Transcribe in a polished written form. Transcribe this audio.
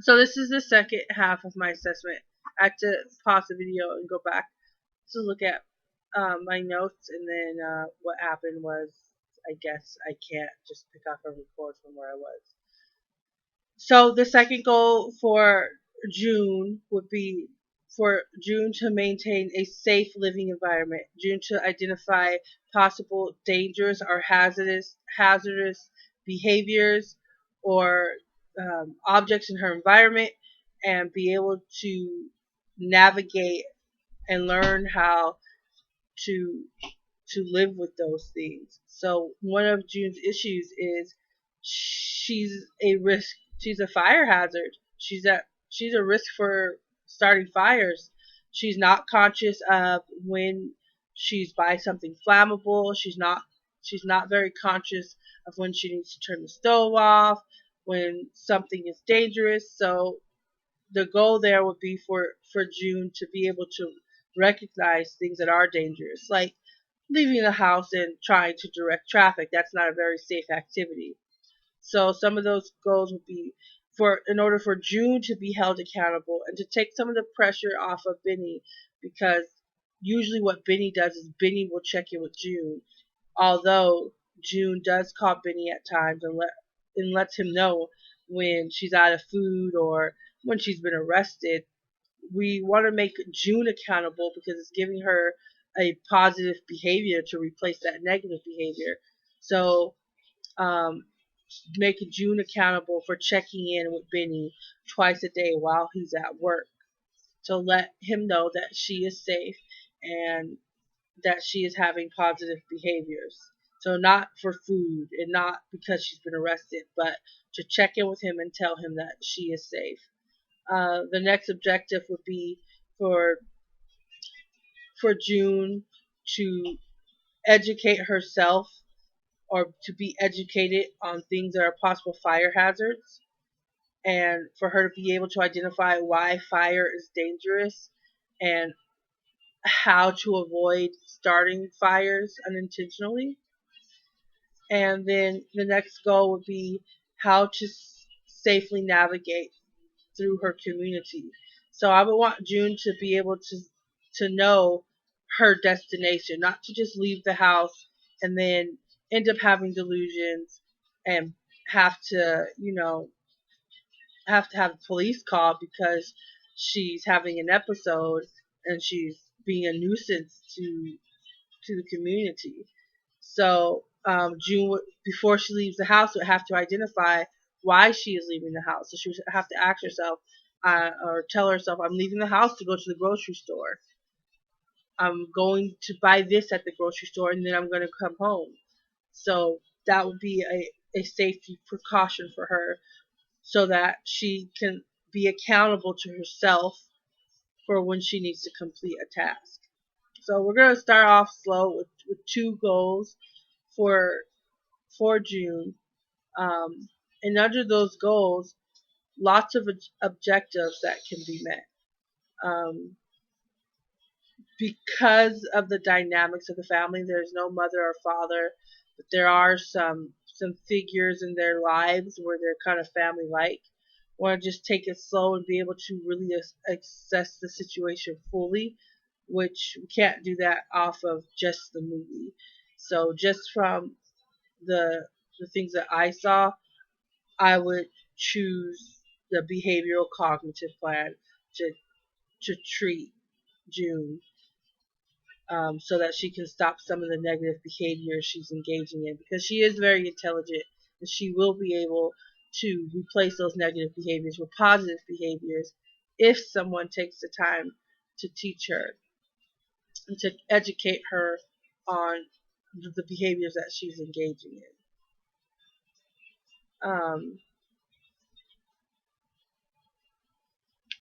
So this is the second half of my assessment. I had to pause the video and go back to look at my notes, and then what happened was, I guess I can't just pick up and record from where I was. So the second goal for June would be for June to maintain a safe living environment. June to identify possible dangerous or hazardous behaviors or objects in her environment, and be able to navigate and learn how to to live with those things. So one of June's issues is she's a risk. She's a fire hazard. She's a risk for starting fires. She's not conscious of when she's by something flammable. She's not very conscious of when she needs to turn the stove off, when something is dangerous. So the goal there would be for June to be able to recognize things that are dangerous, like leaving the house and trying to direct traffic. That's not a very safe activity. So some of those goals would be for in order for June to be held accountable and to take some of the pressure off of Benny, because usually what Benny does is Benny will check in with June, although June does call Benny at times and lets him know when she's out of food or when she's been arrested. We want to make June accountable because it's giving her a positive behavior to replace that negative behavior. So um, making June accountable for checking in with Benny twice a day while he's at work to let him know that she is safe and that she is having positive behaviors. So not for food and not because she's been arrested, but to check in with him and tell him that she is safe. The next objective would be for June to educate herself or to be educated on things that are possible fire hazards, and for her to be able to identify why fire is dangerous and how to avoid starting fires unintentionally. And then the next goal would be how to safely navigate through her community. So I would want June to be able to know her destination, not to just leave the house and then end up having delusions and have to, have the police call because she's having an episode and she's being a nuisance to the community. So June, before she leaves the house, would have to identify why she is leaving the house. So she would have to ask herself or tell herself, "I'm leaving the house to go to the grocery store. I'm going to buy this at the grocery store, and then I'm going to come home." So that would be a safety precaution for her, so that she can be accountable to herself for when she needs to complete a task. So we're going to start off slow with two goals for June. Um, and under those goals, lots of objectives that can be met. Um, because of the dynamics of the family, there's no mother or father, but there are some figures in their lives where they're kind of family like. Want to just take it slow and be able to really assess the situation fully, which we can't do that off of just the movie. So just from the things that I saw, I would choose the behavioral cognitive plan to treat June, so that she can stop some of the negative behavior she's engaging in, because she is very intelligent and she will be able to replace those negative behaviors with positive behaviors if someone takes the time to teach her and to educate her on the behaviors that she's engaging in.